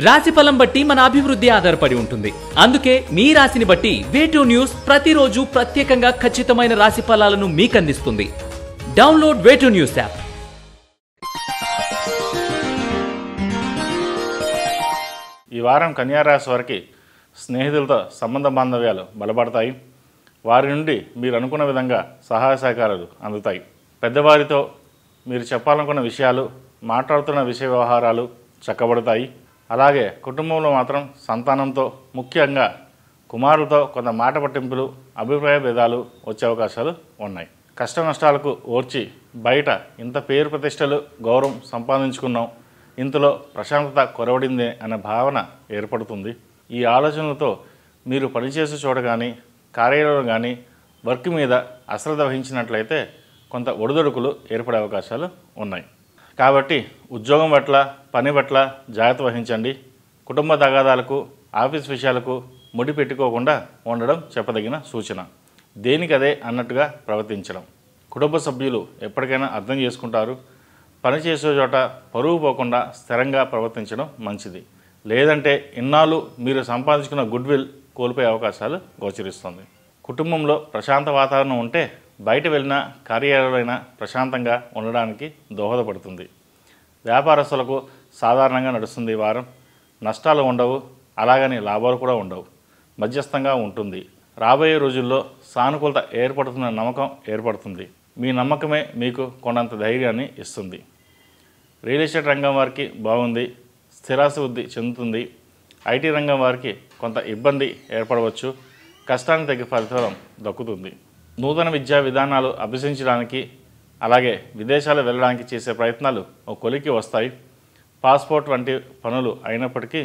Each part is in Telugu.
రాశిఫలం బట్టి మన అభివృద్ధి ఆధారపడి ఉంటుంది. అందుకే మీ రాశిని బట్టి వే2 న్యూస్ ప్రతిరోజు ప్రత్యేకంగా ఖచ్చితమైన రాశి ఫలాలను మీకు అందిస్తుంది. Download way two news app. ఈ వారం కన్యా రాశి వారికి స్నేహితులతో సంబంధ బాంధవ్యాలు బలపడతాయి. వారి నుండి మీరు అనుకున్న విధంగా సహాయ సహకారాలు అందుతాయి. పెద్దవారితో మీరు చెప్పాలనుకున్న విషయాలు, మాట్లాడుతున్న విషయ వ్యవహారాలు చక్కబడతాయి. అలాగే కుటుంబంలో మాత్రం సంతానంతో, ముఖ్యంగా కుమారులతో కొంత మాట పట్టింపులు, అభిప్రాయ భేదాలు వచ్చే అవకాశాలు ఉన్నాయి. కష్ట నష్టాలకు ఓర్చి బయట ఇంత పేరు ప్రతిష్టలు, గౌరవం సంపాదించుకున్నాం, ఇంతలో ప్రశాంతత కొరవడిందే అనే భావన ఏర్పడుతుంది. ఈ ఆలోచనలతో మీరు పనిచేసే చోట కానీ, కార్యాలయంలో కానీ వర్క్ మీద అశ్రద్ధ వహించినట్లయితే కొంత ఒడిదొడుకులు ఏర్పడే అవకాశాలు ఉన్నాయి. కాబట్టి ఉద్యోగం పట్ల, పని పట్ల జాగ్రత్త వహించండి. కుటుంబ తగాదాలకు, ఆఫీస్ విషయాలకు ముడి పెట్టుకోకుండా ఉండడం చెప్పదగిన సూచన. దేనికదే అన్నట్టుగా ప్రవర్తించడం. కుటుంబ సభ్యులు ఎప్పటికైనా అర్థం చేసుకుంటారు. పనిచేసే చోట పరువు పోకుండా స్థిరంగా ప్రవర్తించడం మంచిది. లేదంటే ఇన్నాళ్ళు మీరు సంపాదించుకున్న గుడ్విల్ కోల్పోయే అవకాశాలు గోచరిస్తుంది. కుటుంబంలో ప్రశాంత వాతావరణం ఉంటే బయట వెళ్ళినా, కార్యాలయంలో ప్రశాంతంగా ఉండడానికి దోహదపడుతుంది. వ్యాపారస్తులకు సాధారణంగా నడుస్తుంది. ఈ వారం నష్టాలు ఉండవు, అలాగని లాభాలు కూడా ఉండవు, మధ్యస్థంగా ఉంటుంది. రాబోయే రోజుల్లో సానుకూలత ఏర్పడుతున్న నమ్మకం ఏర్పడుతుంది. మీ నమ్మకమే మీకు కొండంత ధైర్యాన్ని ఇస్తుంది. రియల్ ఎస్టేట్ రంగం వారికి బాగుంది, స్థిరాస్తి వృద్ధి చెందుతుంది. ఐటీ రంగం వారికి కొంత ఇబ్బంది ఏర్పడవచ్చు, కష్టానికి తగ్గ ఫలితం దక్కుతుంది. నూతన విద్యా విధానాలు అభ్యసించడానికి, అలాగే విదేశాలు వెళ్ళడానికి చేసే ప్రయత్నాలు ఒక కొలికి వస్తాయి. పాస్పోర్ట్ వంటి పనులు అయినప్పటికీ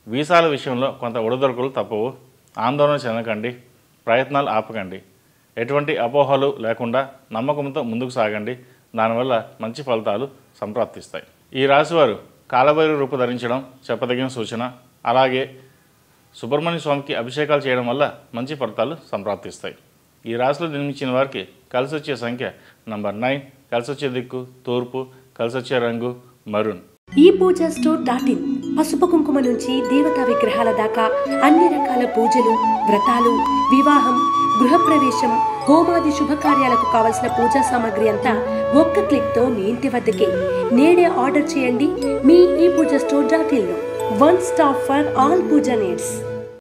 వీసాల విషయంలో కొంత ఒడిదొడుకులు తప్పవు. ఆందోళన చెందకండి, ప్రయత్నాలు ఆపకండి. ఎటువంటి అపోహలు లేకుండా నమ్మకంతో ముందుకు సాగండి. దానివల్ల మంచి ఫలితాలు సంప్రాప్తిస్తాయి. ఈ రాశివారు కాలభైరవ రూపు ధరించడం చెప్పదగిన సూచన. అలాగే సుబ్రహ్మణ్య స్వామికి అభిషేకాలు చేయడం వల్ల మంచి ఫలితాలు సంప్రాప్తిస్తాయి. ఈ రాశిలో జన్మించిన వారికి కలిసి వచ్చే సంఖ్య నంబర్ 9, కలిసి వచ్చే దిక్కు తూర్పు, కలిసి వచ్చే రంగు మరూన్. ఈ పూజా స్టోర్.in పసుపు కుంకుమ నుంచి దేవతా విగ్రహాల దాకా అన్ని రకాల పూజలు, వ్రతాలు, వివాహం, గృహప్రవేశం, హోమాది శుభకార్యాలకు కావలసిన పూజా సామాగ్రి అంతా ఒక్క క్లిక్తో మీ ఇంటి వద్దకే. నేడే ఆర్డర్ చేయండి మీ ఈ పూజా స్టోర్.in లో. One stop for all puja needs.